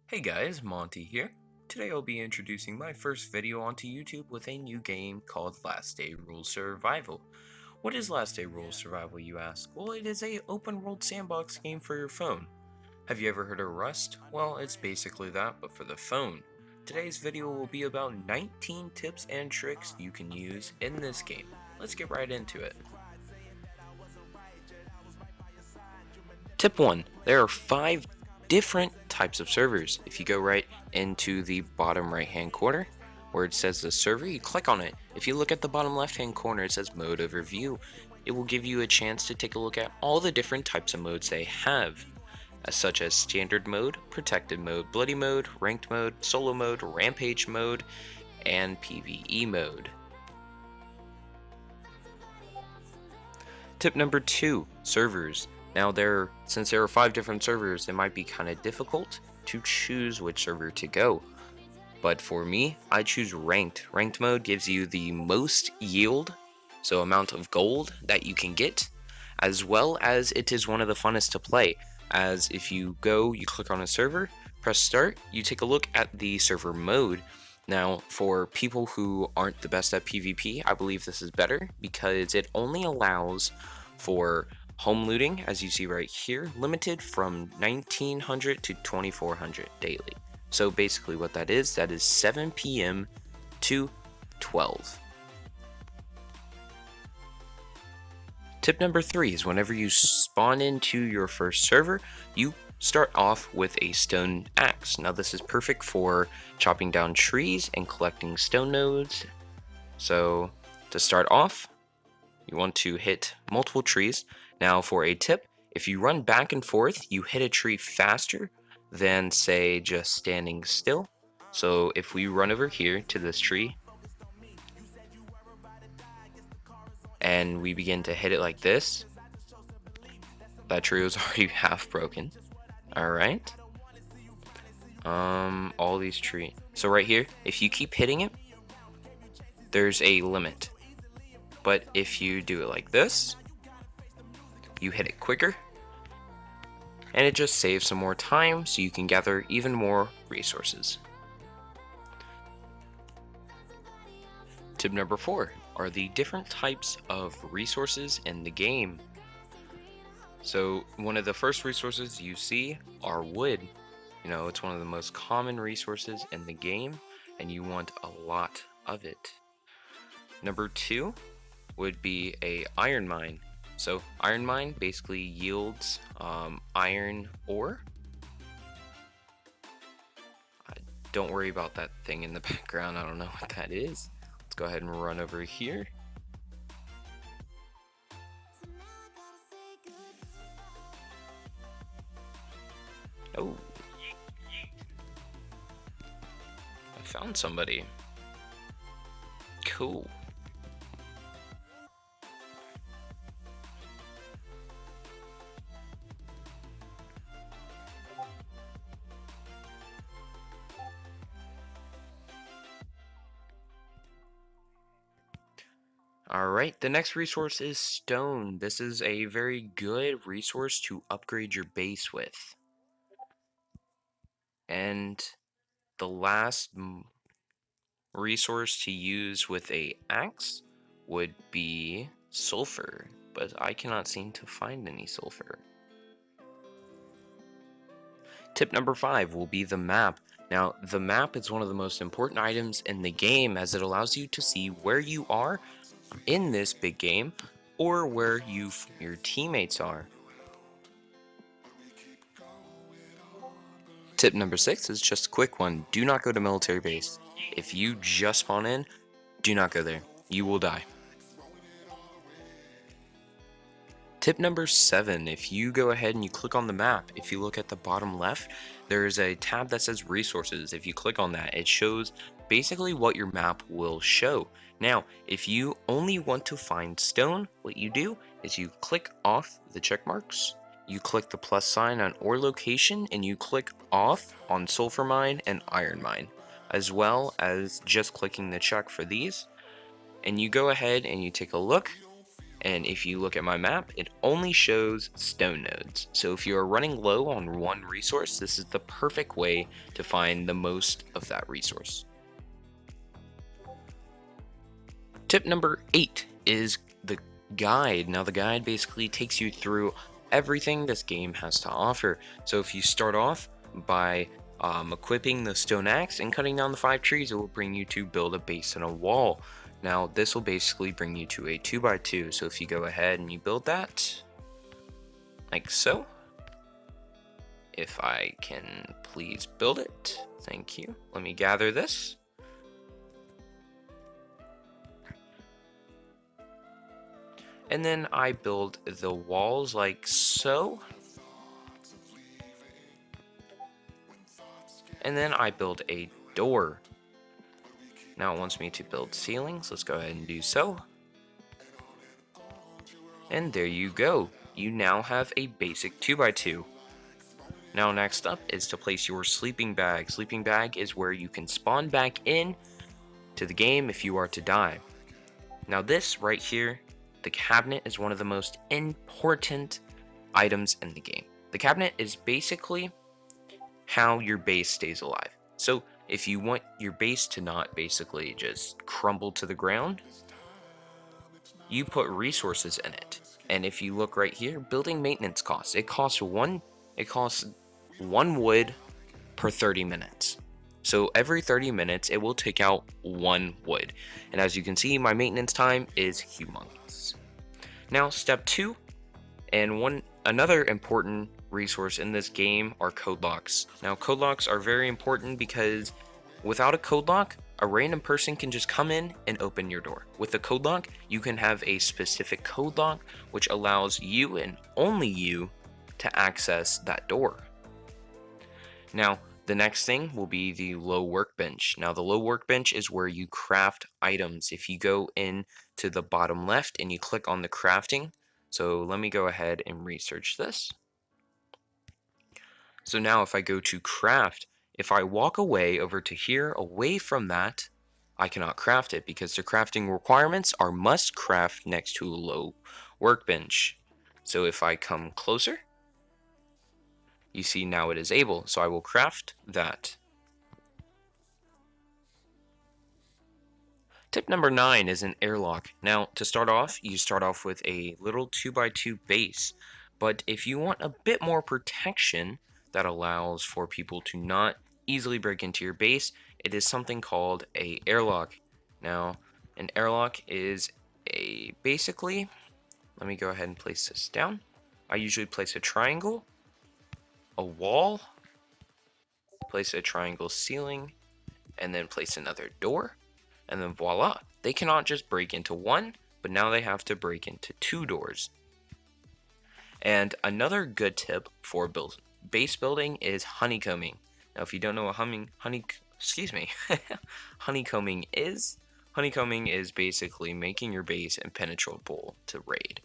Hey guys, Monty here. Today I'll be introducing my first video onto YouTube with a new game called Last Day Rule Survival. What is Last Day Rule Survival, you ask? Well, it is a open world sandbox game for your phone. Have you ever heard of Rust? Well, it's basically that, but for the phone. Today's video will be about 19 tips and tricks you can use in this game. Let's get right into it. Tip 1. There are 5 different types of servers. If you go right into the bottom right hand corner where it says the server, you click on it. If you look at the bottom left hand corner, it says mode overview. It will give you a chance to take a look at all the different types of modes they have, such as standard mode, protected mode, bloody mode, ranked mode, solo mode, rampage mode, and PvE mode. Tip number 2, servers. Now since there are 5 different servers, it might be kind of difficult to choose which server to go. But for me, I choose ranked. Ranked mode gives you the most yield, so amount of gold that you can get, as well as it is one of the funnest to play, as if you click on a server, press start, you take a look at the server mode. Now, for people who aren't the best at PvP, I believe this is better because it only allows for home looting, as you see right here, limited from 1900 to 2400 daily. So basically what that is 7 p.m. to 12. Tip number 3 is whenever you spawn into your first server, you start off with a stone axe. Now this is perfect for chopping down trees and collecting stone nodes. So to start off, you want to hit multiple trees. Now for a tip, if you run back and forth, you hit a tree faster than, say, just standing still. So if we run over here to this tree and we begin to hit it like this, that tree was already half broken. Alright. All these trees. So right here, if you keep hitting it, there's a limit. But if you do it like this, you hit it quicker, and it just saves some more time so you can gather even more resources. Tip number 4 are the different types of resources in the game. So one of the first resources you see are wood. You know, it's one of the most common resources in the game, and you want a lot of it. Number 2 would be a iron mine. So iron mine basically yields iron ore. Don't worry about that thing in the background. I don't know what that is. Let's go ahead and run over here. Oh, I found somebody. Cool. Alright, the next resource is stone. This is a very good resource to upgrade your base with. And the last resource to use with a axe would be sulfur, but I cannot seem to find any sulfur. Tip number 5 will be the map. Now, the map is one of the most important items in the game as it allows you to see where you are in this big game or where your teammates are. Tip number 6 is just a quick one. Do not go to military base. If you just spawn in, do not go there. You will die. Tip number 7, if you go ahead and you click on the map, if you look at the bottom left, there is a tab that says resources. If you click on that, it shows basically what your map will show. Now, if you only want to find stone, what you do is you click off the check marks, you click the plus sign on ore location, and you click off on sulfur mine and iron mine, as well as just clicking the check for these. And you go ahead and you take a look, And if you look at my map, it only shows stone nodes. So if you are running low on one resource, this is the perfect way to find the most of that resource. Tip number 8 is the guide. Now the guide basically takes you through everything this game has to offer. So if you start off by equipping the stone axe and cutting down the 5 trees, it will bring you to build a base and a wall. Now this will basically bring you to a 2x2. So if you go ahead and you build that, like so. If I can please build it, thank you. Let me gather this. And then I build the walls like so. And then I build a door. Now it wants me to build ceilings. Let's go ahead and do so. And there you go. You now have a basic 2x2. Now next up is to place your sleeping bag. Sleeping bag is where you can spawn back in to the game if you are to die. Now this right here, the cabinet, is one of the most important items in the game. The cabinet is basically how your base stays alive. So if you want your base to not basically just crumble to the ground, you put resources in it. And if you look right here, building maintenance costs. It costs one wood per 30 minutes. So every 30 minutes, it will take out 1 wood. And as you can see, my maintenance time is humongous. Now, step 2, and another important resource in this game are code locks. Now, code locks are very important because without a code lock, a random person can just come in and open your door. With a code lock, you can have a specific code lock which allows you and only you to access that door. Now, the next thing will be the low workbench. Now, the low workbench is where you craft items. If you go in to the bottom left and you click on the crafting, so let me go ahead and research this. So now if I go to craft, if I walk away over to here, away from that, I cannot craft it because the crafting requirements are must craft next to a low workbench. So if I come closer, you see now it is able. So I will craft that. Tip number 9 is an airlock. Now, to start off, you start off with a little 2x2 base, but if you want a bit more protection that allows for people to not easily break into your base, it is something called a airlock. Now, an airlock is basically, let me go ahead and place this down. I usually place a triangle, a wall, place a triangle ceiling, and then place another door. And then voila, they cannot just break into one, but now they have to break into 2 doors. And another good tip for base building is honeycombing. Now, if you don't know what honeycombing is basically making your base impenetrable to raid.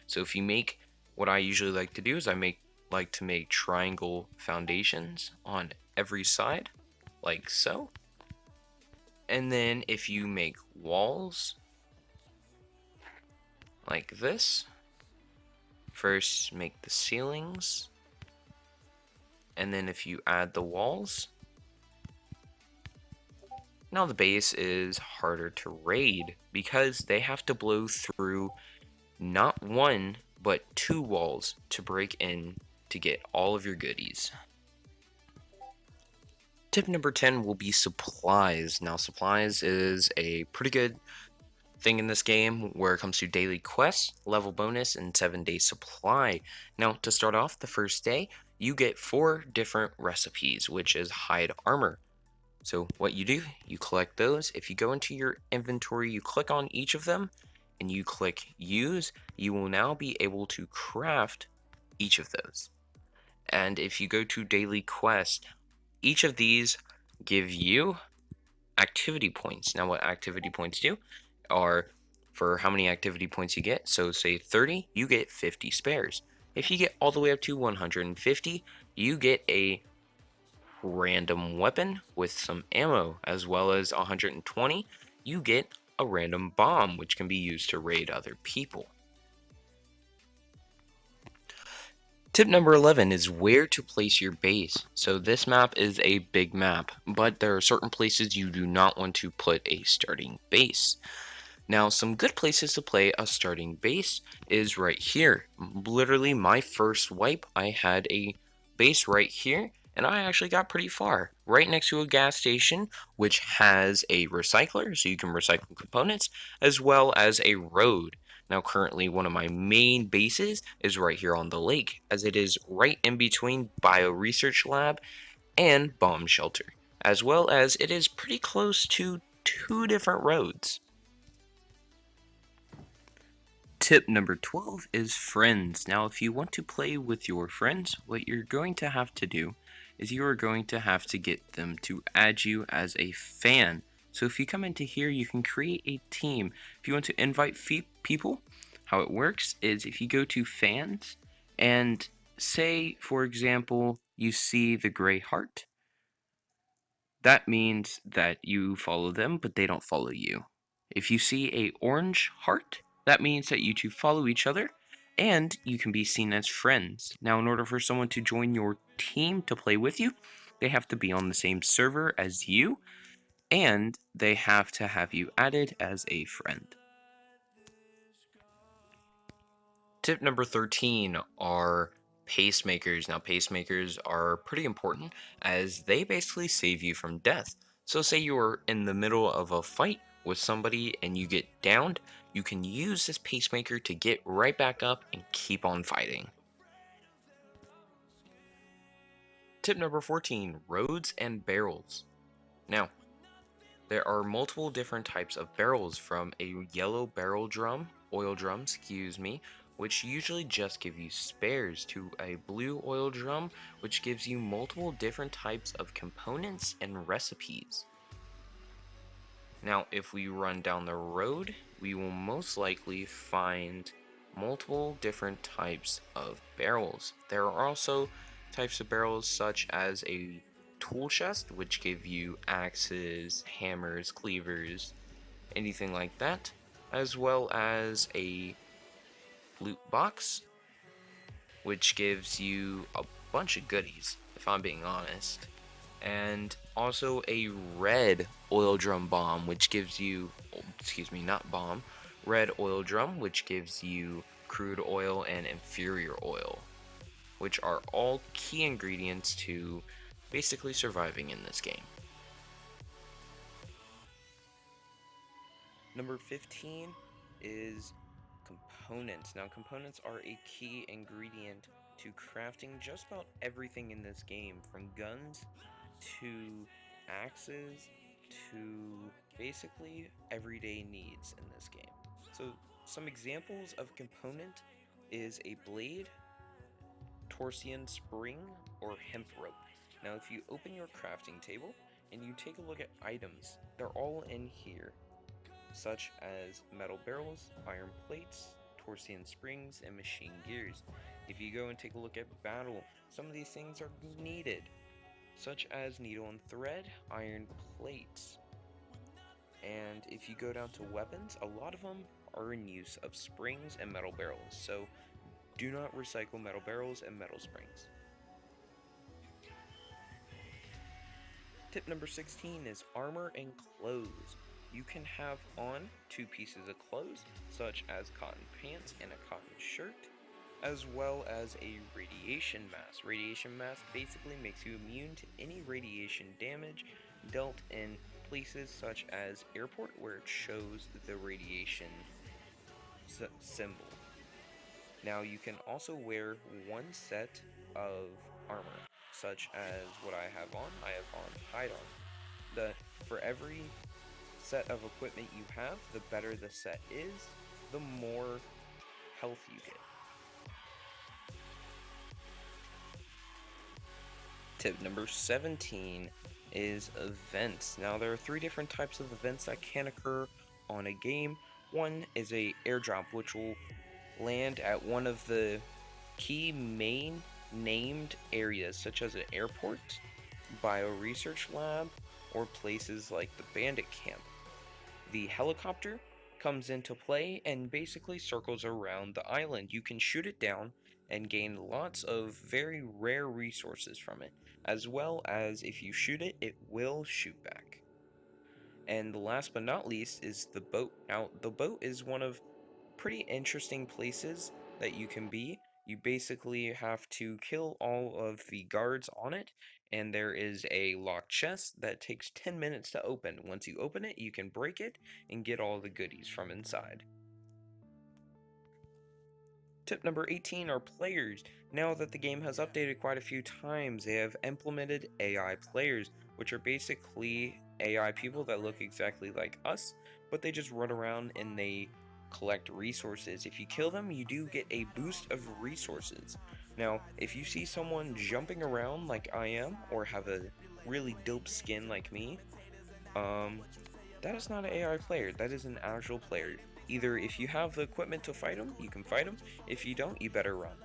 So if you make, what I usually like to do is like to make triangle foundations on every side, like so. And then if you make walls like this, first make the ceilings, and then if you add the walls, now the base is harder to raid because they have to blow through not 1 but 2 walls to break in to get all of your goodies. Tip number 10 will be supplies. Now, supplies is a pretty good thing in this game where it comes to daily quests, level bonus, and 7-day supply. Now, to start off, the first day, you get 4 different recipes, which is hide armor. So what you do, you collect those. If you go into your inventory, you click on each of them, and you click use, you will now be able to craft each of those. And if you go to daily quest, each of these give you activity points. Now, what activity points do are for how many activity points you get. So say 30, you get 50 spares. If you get all the way up to 150, you get a random weapon with some ammo, as well as 120, you get a random bomb, which can be used to raid other people. Tip number 11 is where to place your base. So this map is a big map, but there are certain places you do not want to put a starting base. Now, some good places to play a starting base is right here. Literally, my first wipe, I had a base right here, and I actually got pretty far. Right next to a gas station, which has a recycler, so you can recycle components, as well as a road. Now, currently, one of my main bases is right here on the lake, as it is right in between Bio Research Lab and Bomb Shelter, as well as it is pretty close to two different roads. Tip number 12 is friends. Now, if you want to play with your friends, what you're going to have to do is you are going to have to get them to add you as a fan. So if you come into here, you can create a team. If you want to invite people, how it works is if you go to fans and say, for example, you see the gray heart, that means that you follow them, but they don't follow you. If you see a orange heart, that means that you two follow each other, and you can be seen as friends. Now, in order for someone to join your team to play with you, they have to be on the same server as you, and they have to have you added as a friend. Tip number 13 are pacemakers. Now, pacemakers are pretty important as they basically save you from death. So, say you're in the middle of a fight with somebody and you get downed, you can use this pacemaker to get right back up and keep on fighting. Tip number 14, roads and barrels. Now, there are multiple different types of barrels, from a yellow oil drum, excuse me, which usually just give you spares, to a blue oil drum, which gives you multiple different types of components and recipes. Now, if we run down the road, we will most likely find multiple different types of barrels. There are also types of barrels such as a tool chest, which give you axes, hammers, cleavers, anything like that, as well as a loot box, which gives you a bunch of goodies, if I'm being honest. And also a red oil drum bomb, which gives you, excuse me, not bomb, red oil drum, which gives you crude oil and inferior oil, which are all key ingredients to basically surviving in this game. Number 15 is components. Now, components are a key ingredient to crafting just about everything in this game, from guns to axes to basically everyday needs in this game. So, some examples of component is a blade, torsion spring, or hemp rope. Now, if you open your crafting table and you take a look at items, they're all in here, such as metal barrels, iron plates, torsion springs, and machine gears. If you go and take a look at battle, some of these things are needed, such as needle and thread, iron plates. And if you go down to weapons, a lot of them are in use of springs and metal barrels, so do not recycle metal barrels and metal springs. Tip number 16 is armor and clothes. You can have on 2 pieces of clothes, such as cotton pants and a cotton shirt, as well as a radiation mask. Radiation mask basically makes you immune to any radiation damage dealt in places such as airport, where it shows the radiation symbol. Now, you can also wear one set of armor, such as what I have on. I have on hide armor. For every set of equipment you have, the better the set is, the more health you get. Tip number 17 is events. Now, there are 3 different types of events that can occur on a game. One is a airdrop, which will land at one of the key main named areas, such as an airport, bio research lab, or places like the bandit camp. The helicopter comes into play and basically circles around the island. You can shoot it down and gain lots of very rare resources from it, as well as if you shoot it, it will shoot back. And last but not least is the boat. Now, the boat is one of pretty interesting places that you can be. You basically have to kill all of the guards on it, and there is a locked chest that takes 10 minutes to open. Once you open it, you can break it and get all the goodies from inside. Tip number 18 are players. Now that the game has updated quite a few times, they have implemented AI players, which are basically AI people that look exactly like us, but they just run around and they collect resources. If you kill them, you do get a boost of resources. Now, if you see someone jumping around like I am, or have a really dope skin like me, that is not an AI player, that is an actual player. Either if you have the equipment to fight them, you can fight them. If you don't, you better run.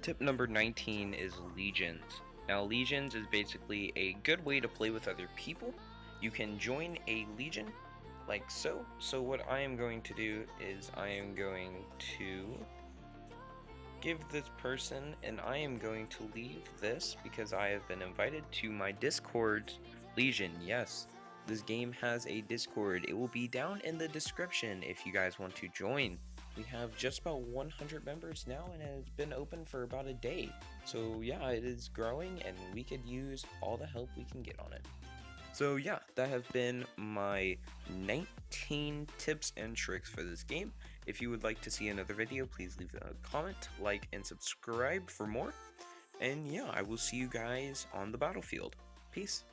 Tip number 19 is Legions. Now, Legions is basically a good way to play with other people. You can join a Legion like so. So what I am going to do is I am going to give this person, and I am going to leave this because I have been invited to my Discord Legion. Yes, this game has a Discord. It will be down in the description if you guys want to join. We have just about 100 members now, and it has been open for about a day. So yeah, it is growing, and we could use all the help we can get on it. So yeah, that have been my 19 tips and tricks for this game. If you would like to see another video, please leave a comment, like, and subscribe for more. And yeah, I will see you guys on the battlefield. Peace.